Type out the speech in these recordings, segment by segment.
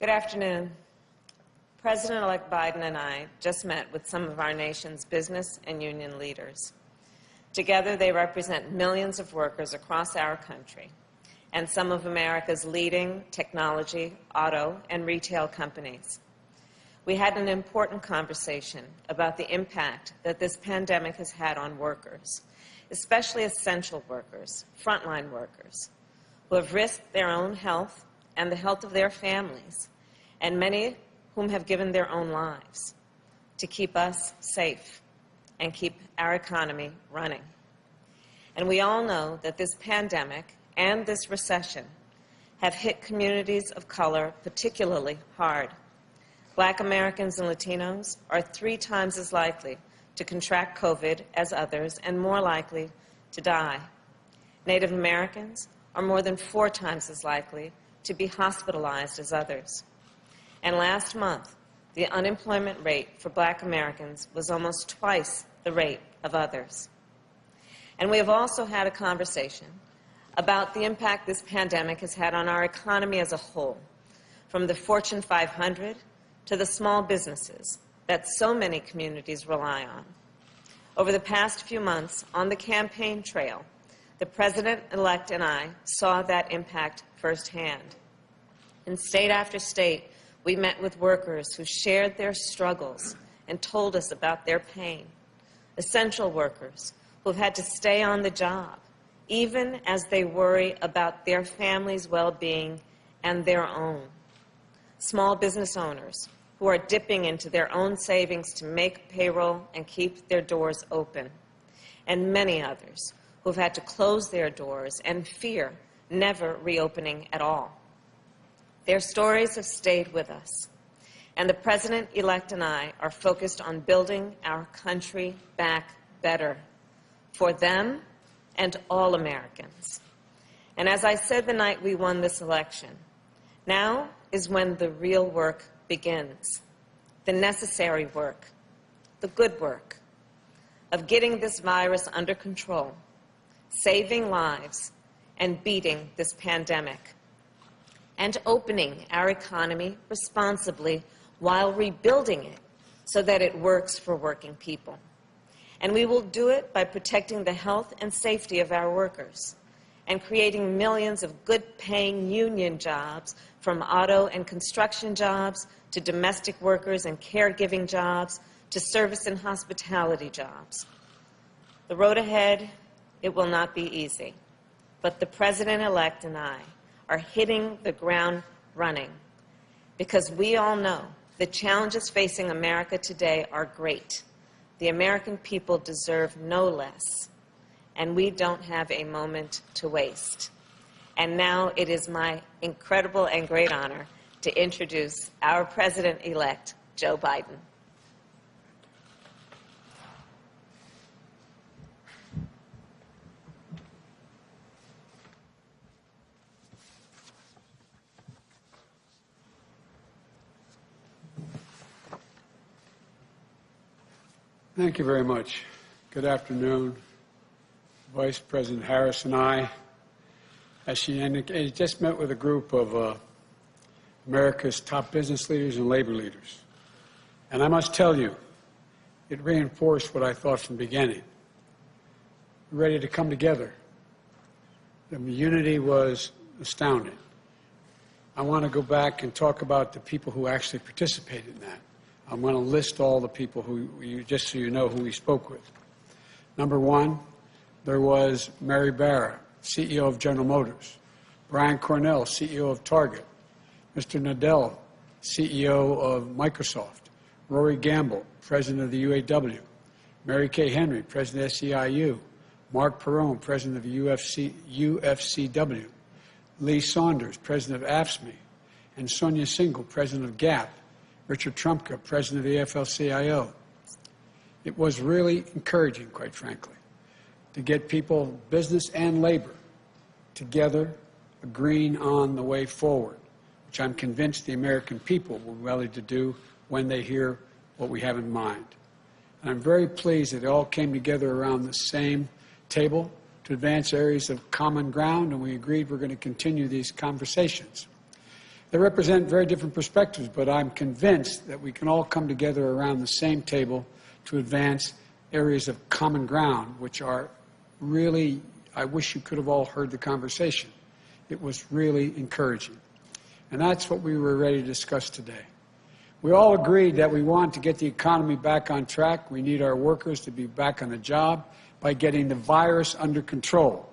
Good afternoon. President-elect Biden and I just met with some of our nation's business and union leaders. Together, they represent millions of workers across our country and some of America's leading technology, auto, and retail companies. We had an important conversation about the impact that this pandemic has had on workers, especially essential workers, frontline workers, who have risked their own health and the health of their families, and many whom have given their own lives to keep us safe and keep our economy running. And we all know that this pandemic and this recession have hit communities of color particularly hard. Black Americans and Latinos are 3 times as likely to contract COVID as others and more likely to die. Native Americans are more than 4 times as likely to be hospitalized as others. And last month, the unemployment rate for Black Americans was almost twice the rate of others. And we have also had a conversation about the impact this pandemic has had on our economy as a whole, from the Fortune 500 to the small businesses that so many communities rely on. Over the past few months on the campaign trail, the President-elect and I saw that impact firsthand. In state after state, we met with workers who shared their struggles and told us about their pain. Essential workers who have had to stay on the job, even as they worry about their family's well-being and their own. Small business owners who are dipping into their own savings to make payroll and keep their doors open. And many others who have had to close their doors and fear never reopening at all. Their stories have stayed with us, and the President-elect and I are focused on building our country back better for them and all Americans. And as I said the night we won this election, now is when the real work begins, the necessary work, the good work of getting this virus under control, saving lives, and beating this pandemic, and opening our economy responsibly while rebuilding it so that it works for working people. And we will do it by protecting the health and safety of our workers and creating millions of good-paying union jobs, from auto and construction jobs to domestic workers and caregiving jobs to service and hospitality jobs. The road ahead, it will not be easy, but the President-elect and I are hitting the ground running because we all know the challenges facing America today are great. The American people deserve no less, and we don't have a moment to waste. And now it is my incredible and great honor to introduce our President-elect, Joe Biden. Thank you very much. Good afternoon. Vice President Harris and I, as she indicated, just met with a group of America's top business leaders and labor leaders. And I must tell you, it reinforced what I thought from the beginning. We're ready to come together. The unity was astounding. I want to go back and talk about the people who actually participated in that. I'm going to list all the people who, just so you know who we spoke with. Number 1, there was Mary Barra, CEO of General Motors, Brian Cornell, CEO of Target, Mr. Nadell, CEO of Microsoft, Rory Gamble, President of the UAW, Mary Kay Henry, President of SEIU, Mark Perrone, President of the UFCW, Lee Saunders, President of AFSCME, and Sonia Singhal, President of GAP, Richard Trumka, President of the AFL-CIO. It was really encouraging, quite frankly, to get people, business and labor, together, agreeing on the way forward, which I'm convinced the American people will be ready to do when they hear what we have in mind. And I'm very pleased that they all came together around the same table to advance areas of common ground, and we agreed we're going to continue these conversations. They represent very different perspectives, but I'm convinced that we can all come together around the same table to advance areas of common ground, which are really, I wish you could have all heard the conversation. It was really encouraging. And that's what we were ready to discuss today. We all agreed that we want to get the economy back on track. We need our workers to be back on the job by getting the virus under control.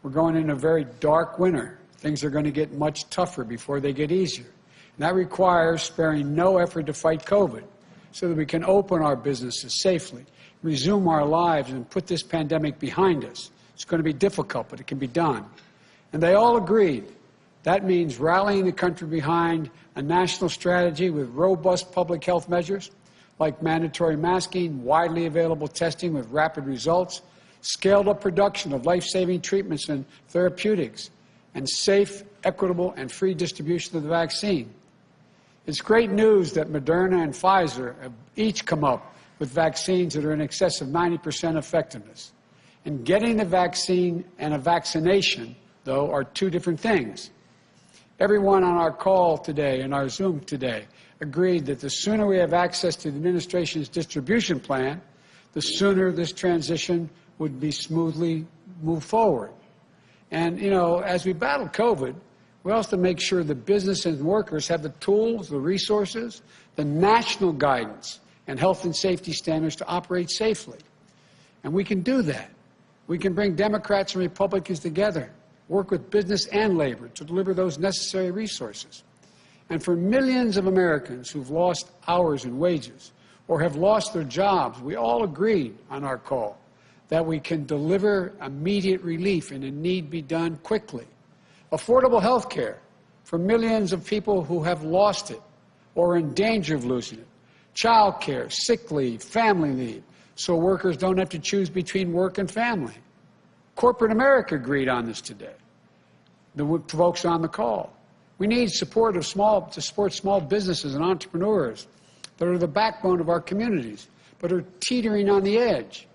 We're going into a very dark winter. Things are going to get much tougher before they get easier. And that requires sparing no effort to fight COVID so that we can open our businesses safely, resume our lives, and put this pandemic behind us. It's going to be difficult, but it can be done. And they all agreed. That means rallying the country behind a national strategy with robust public health measures like mandatory masking, widely available testing with rapid results, scaled-up production of life-saving treatments and therapeutics, and safe, equitable, and free distribution of the vaccine. It's great news that Moderna and Pfizer have each come up with vaccines that are in excess of 90% effectiveness. And getting the vaccine and a vaccination, though, are two different things. Everyone on our call today and our Zoom today agreed that the sooner we have access to the administration's distribution plan, the sooner this transition would be smoothly moved forward. And, you know, as we battle COVID, we also make sure the business and workers have the tools, the resources, the national guidance, and health and safety standards to operate safely. And we can do that. We can bring Democrats and Republicans together, work with business and labor to deliver those necessary resources. And for millions of Americans who've lost hours and wages or have lost their jobs, we all agreed on our call that we can deliver immediate relief and it need be done quickly. Affordable health care for millions of people who have lost it or are in danger of losing it. Child care, sick leave, family leave, so workers don't have to choose between work and family. Corporate America agreed on this today, the folks on the call. We need support to support small businesses and entrepreneurs that are the backbone of our communities, but are teetering on the edge.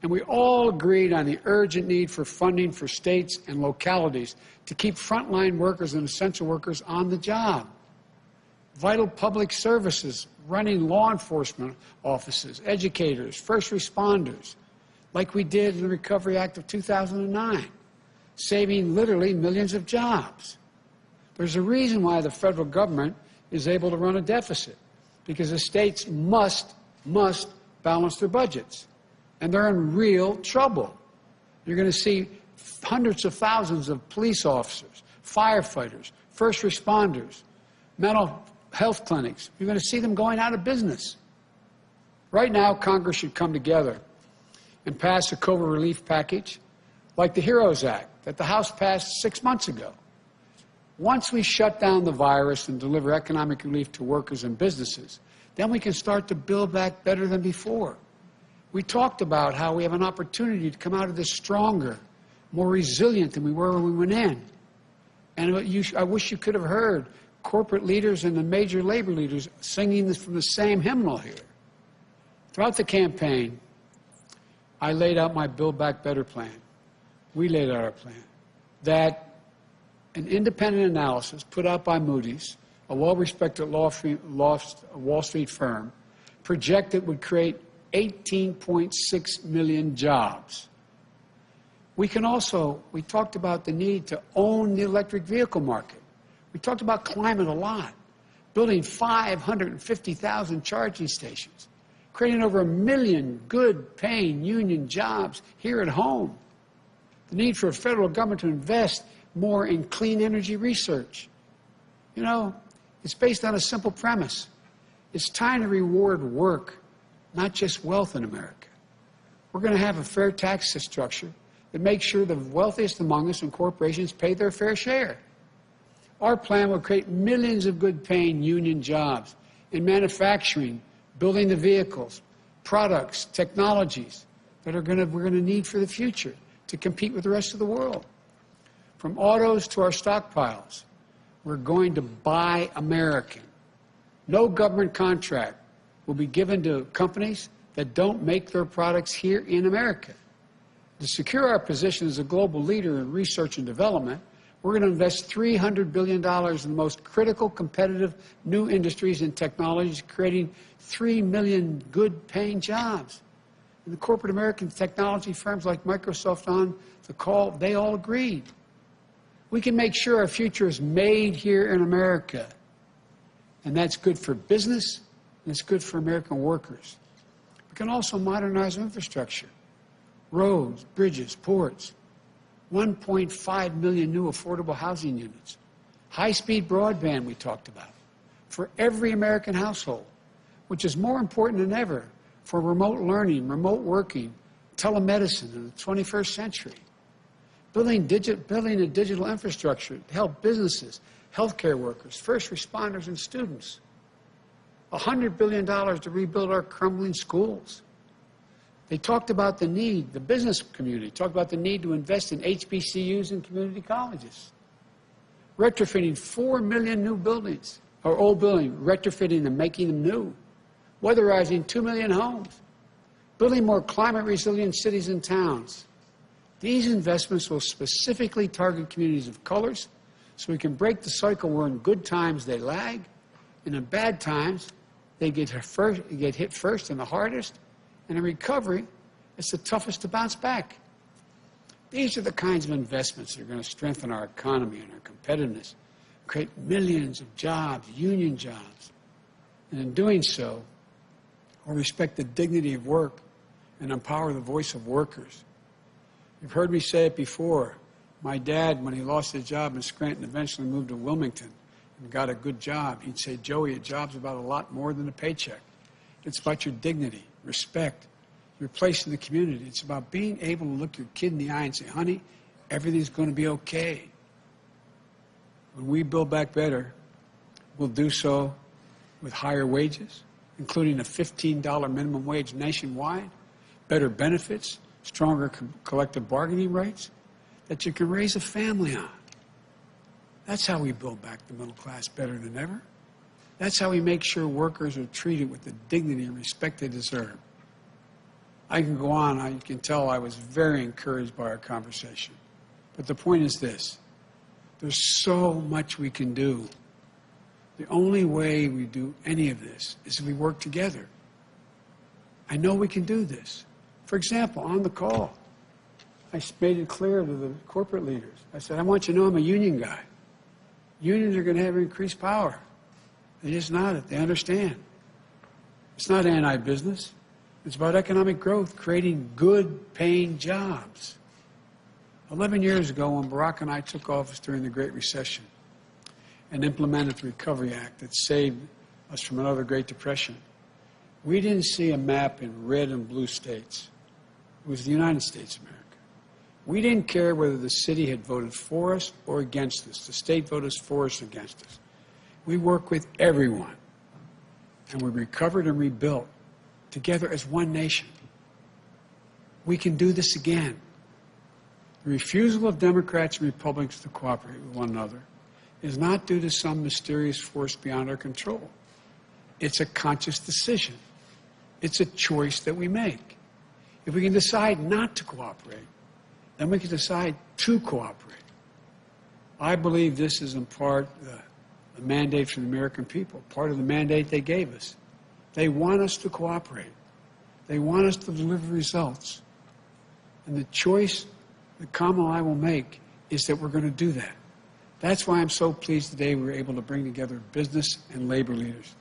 And we all agreed on the urgent need for funding for states and localities to keep frontline workers and essential workers on the job. Vital public services, running law enforcement offices, educators, first responders, like we did in the Recovery Act of 2009, saving literally millions of jobs. There's a reason why the federal government is able to run a deficit, because the states must balance their budgets. And they're in real trouble. You're going to see hundreds of thousands of police officers, firefighters, first responders, mental health clinics. You're going to see them going out of business. Right now, Congress should come together and pass a COVID relief package like the HEROES Act that the House passed 6 months ago. Once we shut down the virus and deliver economic relief to workers and businesses, then we can start to build back better than before. We talked about how we have an opportunity to come out of this stronger, more resilient than we were when we went in. And I wish you could have heard corporate leaders and the major labor leaders singing this from the same hymnal here. Throughout the campaign, I laid out my Build Back Better plan. We laid out our plan. That an independent analysis put out by Moody's, a well-respected Wall Street firm, projected would create 18.6 million jobs. We talked about the need to own the electric vehicle market. We talked about climate a lot, building 550,000 charging stations, creating over 1 million good-paying union jobs here at home. The need for a federal government to invest more in clean energy research. You know, it's based on a simple premise. It's time to reward work, not just wealth in America. We're going to have a fair tax structure that makes sure the wealthiest among us and corporations pay their fair share. Our plan will create millions of good-paying union jobs in manufacturing, building the vehicles, products, technologies that we're going to need for the future to compete with the rest of the world. From autos to our stockpiles, we're going to buy American. No government contract will be given to companies that don't make their products here in America. To secure our position as a global leader in research and development, We're going to invest $300 billion in the most critical, competitive new industries and technologies, creating 3 million good-paying jobs. And the corporate American technology firms like Microsoft on the call, they all agreed. We can make sure our future is made here in America. And that's good for business, and it's good for American workers. We can also modernize infrastructure, roads, bridges, ports, 1.5 million new affordable housing units, high-speed broadband we talked about, for every American household, which is more important than ever for remote learning, remote working, telemedicine in the 21st century. Building a digital infrastructure to help businesses, healthcare workers, first responders, and students. $100 billion to rebuild our crumbling schools. They talked about the need, the business community talked about the need to invest in HBCUs and community colleges. Retrofitting 4 million new buildings, or old buildings, retrofitting them, making them new. Weatherizing 2 million homes. Building more climate-resilient cities and towns. These investments will specifically target communities of colors so we can break the cycle where in good times they lag, and in bad times they get hit first and the hardest, and in recovery it's the toughest to bounce back. These are the kinds of investments that are going to strengthen our economy and our competitiveness, create millions of jobs, union jobs, and in doing so, we'll respect the dignity of work and empower the voice of workers. You've heard me say it before. My dad, when he lost his job in Scranton, eventually moved to Wilmington and got a good job. He'd say, Joey, a job's about a lot more than a paycheck. It's about your dignity, respect, your place in the community. It's about being able to look your kid in the eye and say, honey, everything's going to be okay. When we build back better, we'll do so with higher wages, including a $15 minimum wage nationwide, better benefits, stronger collective bargaining rights that you can raise a family on. That's how we build back the middle class better than ever. That's how we make sure workers are treated with the dignity and respect they deserve. I can go on. You can tell I was very encouraged by our conversation. But the point is this. There's so much we can do. The only way we do any of this is if we work together. I know we can do this. For example, on the call, I made it clear to the corporate leaders. I said, I want you to know I'm a union guy. Unions are going to have increased power. They just nodded. They understand. It's not anti-business. It's about economic growth, creating good-paying jobs. 11 years ago, when Barack and I took office during the Great Recession and implemented the Recovery Act that saved us from another Great Depression, we didn't see a map in red and blue states. It was the United States of America. We didn't care whether the city had voted for us or against us. The state voted for us or against us. We worked with everyone, and we recovered and rebuilt together as one nation. We can do this again. The refusal of Democrats and Republicans to cooperate with one another is not due to some mysterious force beyond our control. It's a conscious decision. It's a choice that we make. If we can decide not to cooperate, then we can decide to cooperate. I believe this is in part the mandate from the American people, part of the mandate they gave us. They want us to cooperate. They want us to deliver results. And the choice that Kamala and I will make is that we're going to do that. That's why I'm so pleased today we were able to bring together business and labor leaders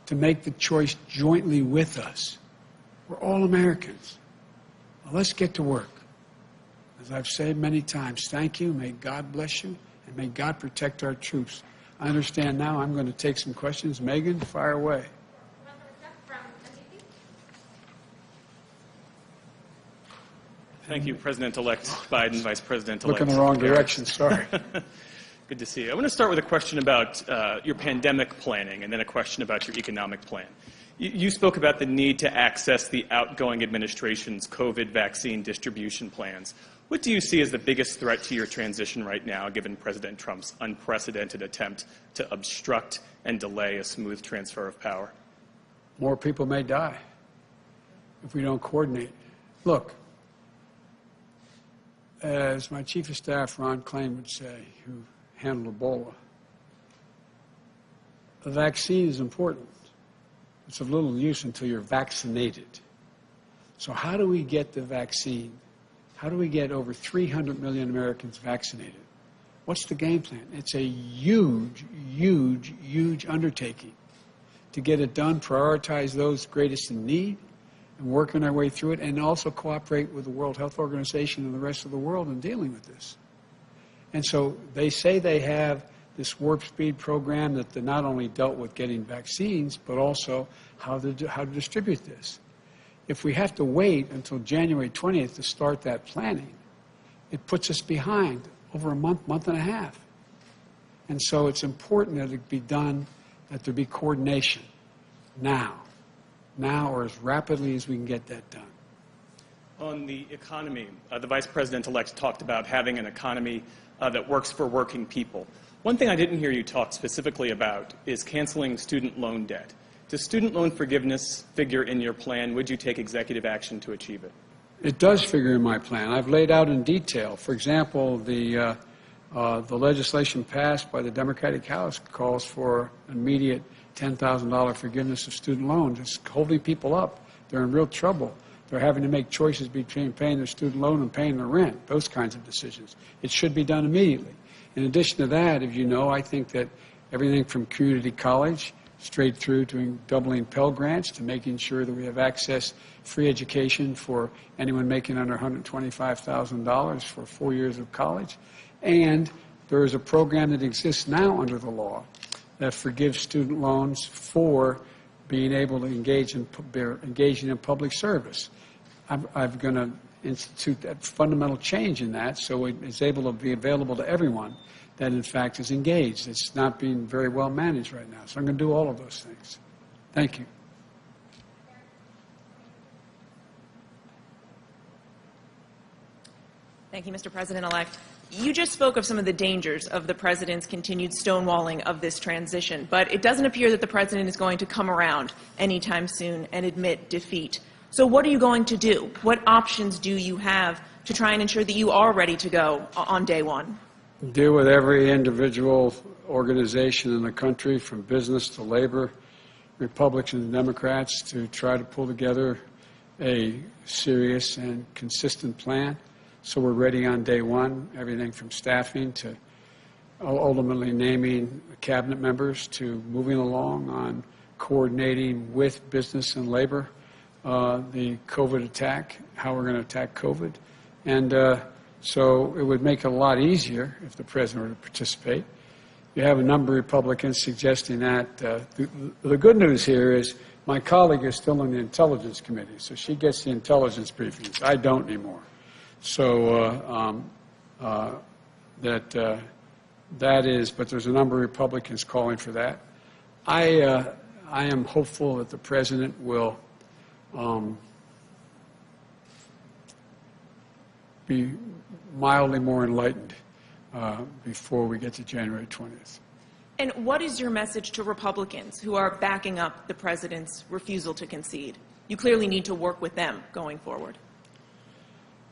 to make the choice jointly with us. We're all Americans. Now let's get to work. As I've said many times, thank you, may God bless you, and may God protect our troops. I understand now I'm going to take some questions. Megan, fire away. Thank you, President-elect Biden, Vice President-elect Look in the wrong Harris. direction, sorry. Good to see you. I want to start with a question about your pandemic planning and then a question about your economic plan. You spoke about the need to access the outgoing administration's COVID vaccine distribution plans. What do you see as the biggest threat to your transition right now, given President Trump's unprecedented attempt to obstruct and delay a smooth transfer of power? More people may die if we don't coordinate. Look, as my chief of staff, Ron Klain, would say, who handled Ebola, the vaccine is important. It's of little use until you're vaccinated. So how do we get the vaccine? How do we get over 300 million Americans vaccinated? What's the game plan? It's a huge, huge, huge undertaking to get it done, prioritize those greatest in need, and working our way through it, and also cooperate with the World Health Organization and the rest of the world in dealing with this. And so they say they have this warp speed program that not only dealt with getting vaccines, but also how to distribute this. If we have to wait until January 20th to start that planning, it puts us behind over a month, month and a half. And so it's important that it be done, that there be coordination now or as rapidly as we can get that done. On the economy, the Vice President-elect talked about having an economy that works for working people. One thing I didn't hear you talk specifically about is canceling student loan debt. Does student loan forgiveness figure in your plan? Would you take executive action to achieve it? It does figure in my plan. I've laid out in detail. For example, the legislation passed by the Democratic House calls for immediate $10,000 forgiveness of student loans. It's holding people up. They're in real trouble. They're having to make choices between paying their student loan and paying their rent, those kinds of decisions. It should be done immediately. In addition to that, as you know, I think that everything from community college straight through to doubling Pell Grants to making sure that we have access, free education for anyone making under $125,000 for 4 years of college. And there is a program that exists now under the law that forgives student loans for being able to engaging in public service. I'm going to institute that fundamental change in that so it's able to be available to everyone that in fact is engaged. It's not being very well managed right now. So I'm going to do all of those things. Thank you. Thank you, Mr. President-elect. You just spoke of some of the dangers of the President's continued stonewalling of this transition, but it doesn't appear that the President is going to come around anytime soon and admit defeat. So what are you going to do? What options do you have to try and ensure that you are ready to go on day one? Deal with every individual organization in the country, from business to labor, Republicans and Democrats, to try to pull together a serious and consistent plan. So we're ready on day one, everything from staffing to ultimately naming cabinet members to moving along on coordinating with business and labor the COVID attack, how we're going to attack COVID. And so it would make it a lot easier if the President were to participate. You have a number of Republicans suggesting that. The good news here is my colleague is still in the Intelligence Committee, so she gets the intelligence briefings. I don't anymore. So that is, but there's a number of Republicans calling for that. I am hopeful that the President will be mildly more enlightened before we get to January 20th. And what is your message to Republicans who are backing up the President's refusal to concede? You clearly need to work with them going forward.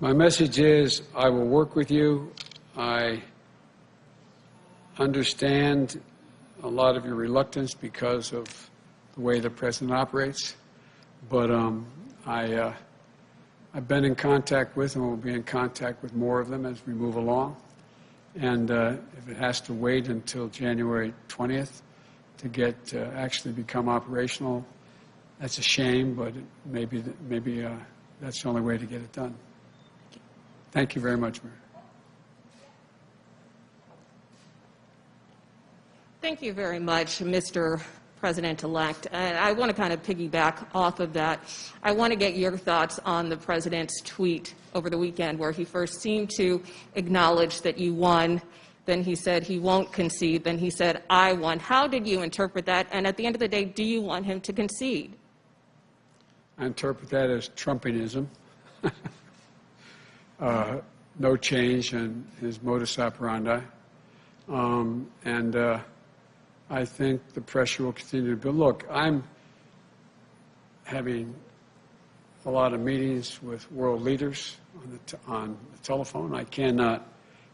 My message is I will work with you. I understand a lot of your reluctance because of the way the President operates, but I've been in contact with and will be in contact with more of them as we move along. And if it has to wait until January 20th to get actually become operational, that's a shame, but maybe that's the only way to get it done. Thank you very much, Mayor. Thank you very much, Mr. President-elect. And I want to kind of piggyback off of that. I want to get your thoughts on the President's tweet over the weekend where he first seemed to acknowledge that you won. Then he said he won't concede. Then he said, I won. How did you interpret that? And at the end of the day, do you want him to concede? I interpret that as Trumpianism. No change in his modus operandi. I think the pressure will continue to build. Look, I'm having a lot of meetings with world leaders on the telephone. I cannot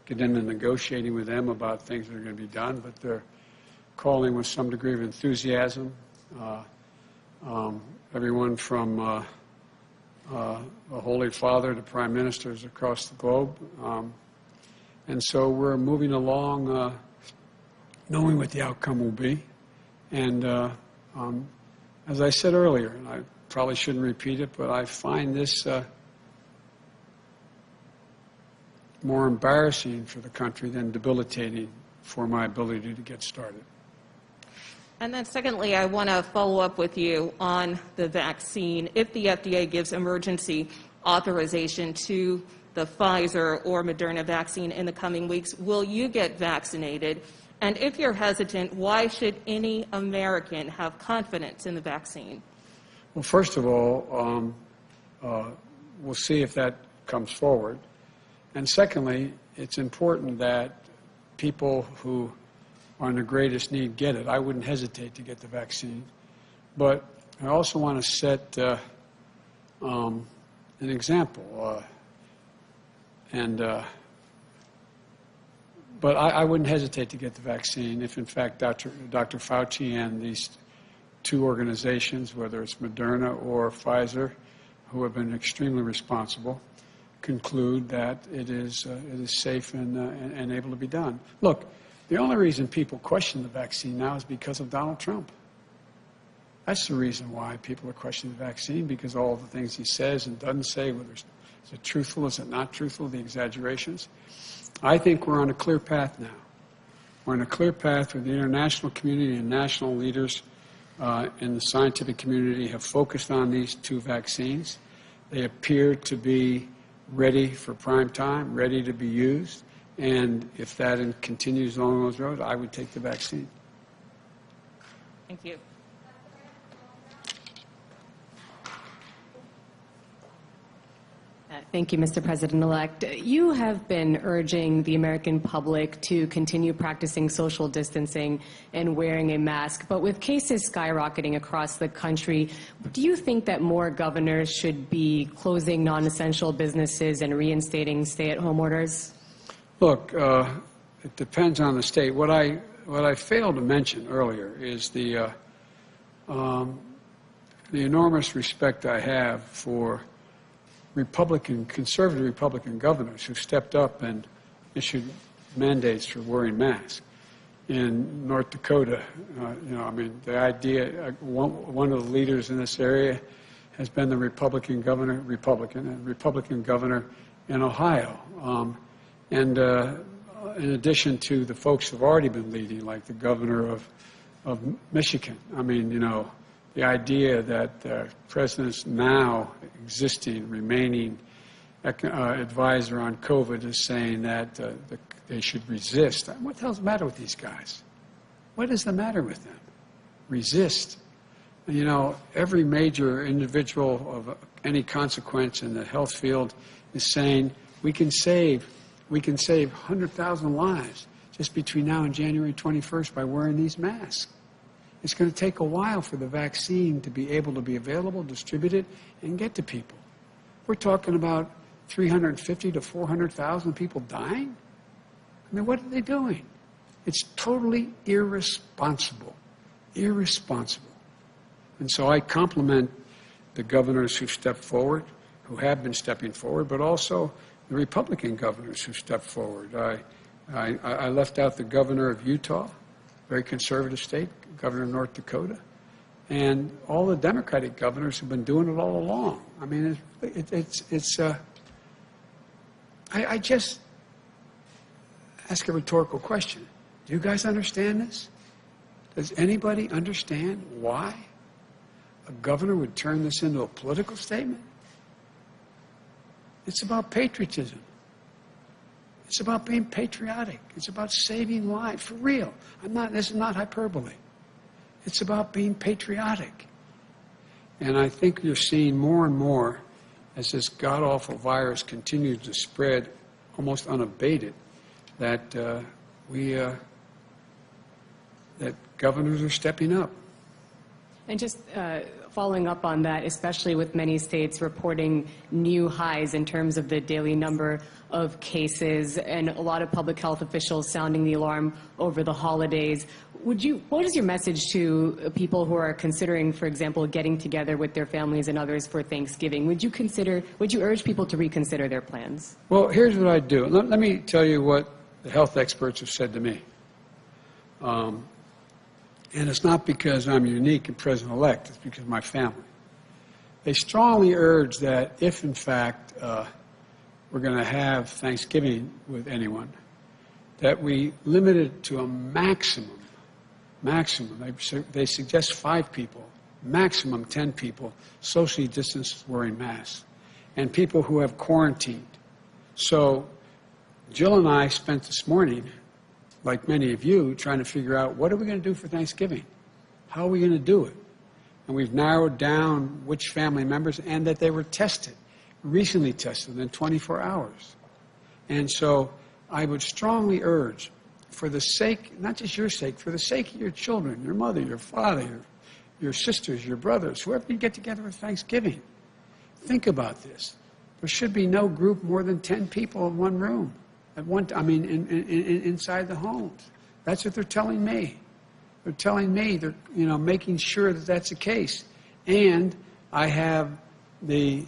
get into negotiating with them about things that are going to be done, but they're calling with some degree of enthusiasm. Everyone from the Holy Father to prime ministers across the globe. And so we're moving along knowing what the outcome will be. And as I said earlier, and I probably shouldn't repeat it, but I find this more embarrassing for the country than debilitating for my ability to get started. And then secondly, I want to follow up with you on the vaccine. If the FDA gives emergency authorization to the Pfizer or Moderna vaccine in the coming weeks, will you get vaccinated? And if you're hesitant, why should any American have confidence in the vaccine? Well, first of all, we'll see if that comes forward. And secondly, it's important that people who are in the greatest need get it. I wouldn't hesitate to get the vaccine. But I also want to set an example. But I wouldn't hesitate to get the vaccine if, in fact, Dr. Fauci and these two organizations, whether it's Moderna or Pfizer, who have been extremely responsible, conclude that it is safe and able to be done. Look, the only reason people question the vaccine now is because of Donald Trump. That's the reason why people are questioning the vaccine, because all the things he says and doesn't say, whether is it truthful, is it not truthful, the exaggerations. I think we're on a clear path now. We're on a clear path where the international community and national leaders in the scientific community have focused on these two vaccines. They appear to be ready for prime time, ready to be used. And if that continues along those roads, I would take the vaccine. Thank you. Thank you, Mr. President-elect. You have been urging the American public to continue practicing social distancing and wearing a mask. But with cases skyrocketing across the country, do you think that more governors should be closing non-essential businesses and reinstating stay-at-home orders? Look, it depends on the state. What I failed to mention earlier is the enormous respect I have for conservative Republican governors who stepped up and issued mandates for wearing masks. In North Dakota, the idea, one of the leaders in this area has been the Republican governor in Ohio. And in addition to the folks who've already been leading, like the governor of Michigan. I mean, the idea that the president's now remaining advisor on COVID is saying that they should resist. What the hell's the matter with these guys? What is the matter with them? Resist. Every major individual of any consequence in the health field is saying we can save 100,000 lives just between now and January 21st by wearing these masks. It's going to take a while for the vaccine to be able to be available, distributed, and get to people. We're talking about 350 to 400,000 people dying? I mean, what are they doing? It's totally irresponsible. Irresponsible. And so I compliment the governors who stepped forward, who have been stepping forward, but also the Republican governors who stepped forward. I left out the governor of Utah, very conservative state, governor of North Dakota, and all the Democratic governors who've been doing it all along. I mean, I just ask a rhetorical question. Do you guys understand this? Does anybody understand why a governor would turn this into a political statement? It's about patriotism. It's about being patriotic. It's about saving lives, for real. This is not hyperbole. It's about being patriotic. And I think you're seeing more and more, as this god-awful virus continues to spread almost unabated, that that governors are stepping up. And just following up on that, especially with many states reporting new highs in terms of the daily number of cases and a lot of public health officials sounding the alarm over the holidays, what is your message to people who are considering, for example, getting together with their families and others for Thanksgiving? Would you urge people to reconsider their plans? Well, here's what I do. Let me tell you what the health experts have said to me. And it's not because I'm unique and president-elect, it's because of my family. They strongly urge that if, in fact, we're going to have Thanksgiving with anyone, that we limit it to a maximum. They suggest 5 people, maximum 10 people, socially distanced wearing masks, and people who have quarantined. So Jill and I spent this morning, like many of you, trying to figure out what are we going to do for Thanksgiving? How are we going to do it? And we've narrowed down which family members and that they were tested, recently tested within 24 hours. And so I would strongly urge, for the sake, not just your sake, for the sake of your children, your mother, your father, your sisters, your brothers, whoever you get together for Thanksgiving, think about this. There should be no group more than 10 people in one room. Inside the homes. That's what they're telling me. They're telling me they're, making sure that that's the case. And I have the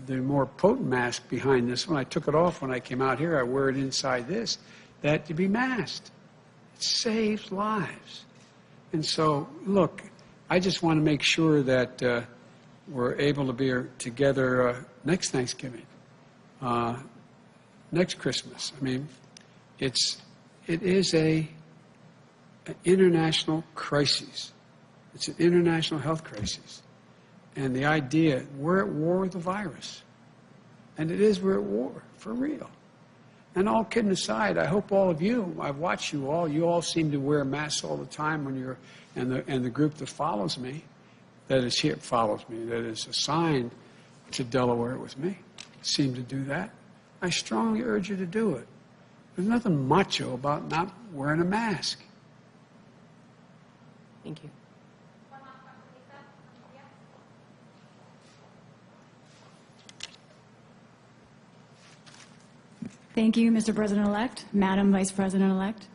more potent mask behind this one. I took it off when I came out here. I wear it inside this. That to be masked. It saves lives. And so, look, I just want to make sure that we're able to be together next Thanksgiving. Next Christmas. I mean, it is an international crisis. It's an international health crisis. And the idea, we're at war with the virus. And it is, we're at war, for real. And all kidding aside, I hope all of you, I've watched you all seem to wear masks all the time when you're, and the group that follows me, that is here, follows me, that is assigned to Delaware with me, seem to do that. I strongly urge you to do it. There's nothing macho about not wearing a mask. Thank you. Thank you, Mr. President-elect, Madam Vice President-elect.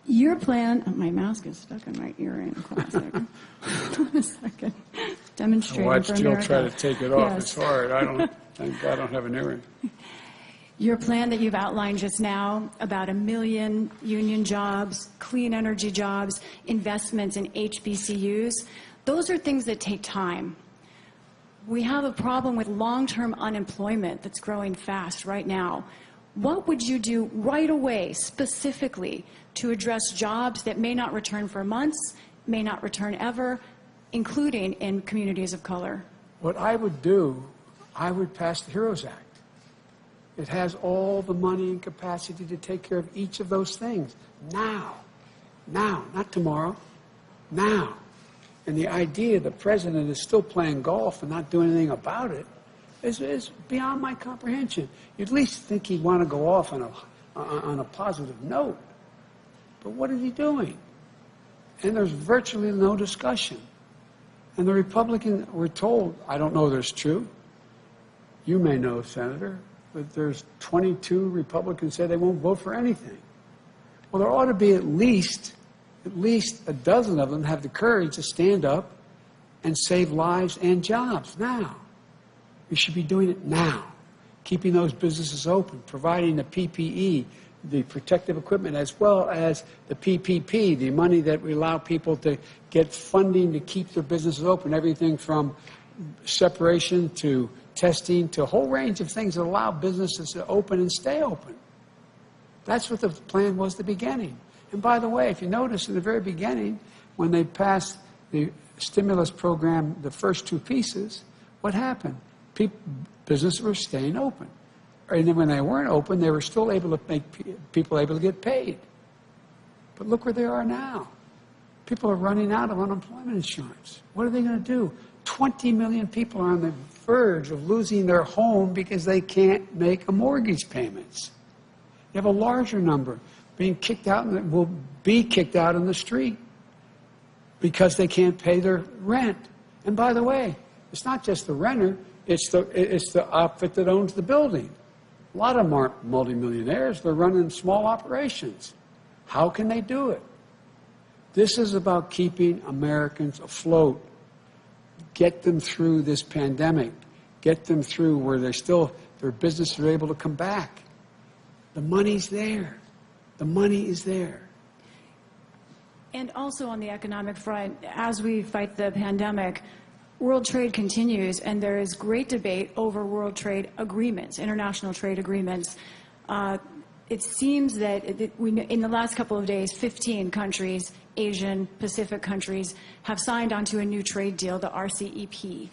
Your plan, oh, my mask is stuck in my earring. Classic. Hold a second. Demonstrating I watched for Jill America. try to take it off. Yes. It's hard. Thank God I don't have an earring. Your plan that you've outlined just now about 1 million union jobs, clean energy jobs, investments in HBCUs, those are things that take time. We have a problem with long-term unemployment that's growing fast right now. What would you do right away, specifically, to address jobs that may not return for months, may not return ever, including in communities of color? What I would do, I would pass the HEROES Act. It has all the money and capacity to take care of each of those things. Now, not tomorrow, now. And the idea the president is still playing golf and not doing anything about it is beyond my comprehension. You'd at least think he'd want to go off on a positive note. But what is he doing? And there's virtually no discussion. And the Republicans were told, I don't know if it's true, you may know, Senator, but there's 22 Republicans say they won't vote for anything. Well, there ought to be at least a dozen of them have the courage to stand up and save lives and jobs now. We should be doing it now, keeping those businesses open, providing the PPE, the protective equipment, as well as the PPP, the money that we allow people to get funding to keep their businesses open, everything from separation to testing to a whole range of things that allow businesses to open and stay open. That's what the plan was at the beginning. And by the way, if you notice in the very beginning, when they passed the stimulus program, the first 2 pieces, what happened? Businesses were staying open. And then when they weren't open, they were still able to make people able to get paid. But look where they are now. People are running out of unemployment insurance. What are they going to do? 20 million people are on the verge of losing their home because they can't make a mortgage payments. You have a larger number being kicked out and will be kicked out in the street because they can't pay their rent. And by the way, it's not just the renter, it's the outfit that owns the building. A lot of them aren't multimillionaires. They're running small operations. How can they do it? This is about keeping Americans afloat. Get them through this pandemic. Get them through where their businesses are able to come back. The money's there. The money is there. And also on the economic front, as we fight the pandemic, world trade continues, and there is great debate over world trade agreements, international trade agreements. It seems that in the last couple of days, 15 countries, Asian, Pacific countries, have signed onto a new trade deal, the RCEP.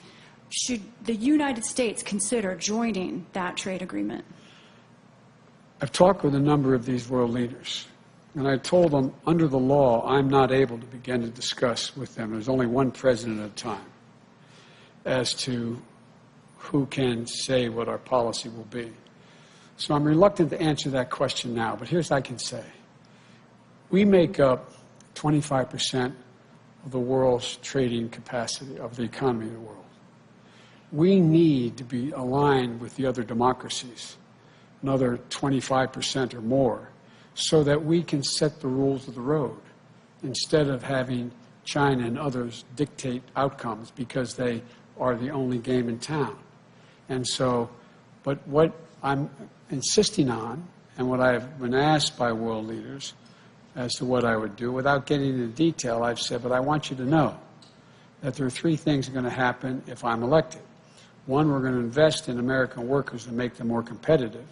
Should the United States consider joining that trade agreement? I've talked with a number of these world leaders, and I told them, under the law, I'm not able to begin to discuss with them. There's only one president at a time as to who can say what our policy will be. So I'm reluctant to answer that question now, but here's what I can say. We make up 25% of the world's trading capacity, of the economy of the world. We need to be aligned with the other democracies, another 25% or more, so that we can set the rules of the road instead of having China and others dictate outcomes because they are the only game in town. And so, but what I'm insisting on, and what I've been asked by world leaders as to what I would do, without getting into detail, I've said, but I want you to know that there are three things that are going to happen if I'm elected. One, we're going to invest in American workers and make them more competitive.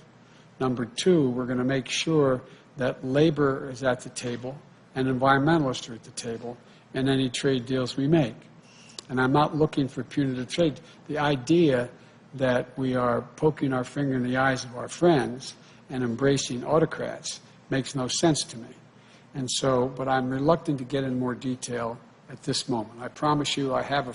Number two, we're going to make sure that labor is at the table and environmentalists are at the table in any trade deals we make. And I'm not looking for punitive trade. The idea that we are poking our finger in the eyes of our friends and embracing autocrats makes no sense to me. And so, but I'm reluctant to get in more detail at this moment. I promise you I have a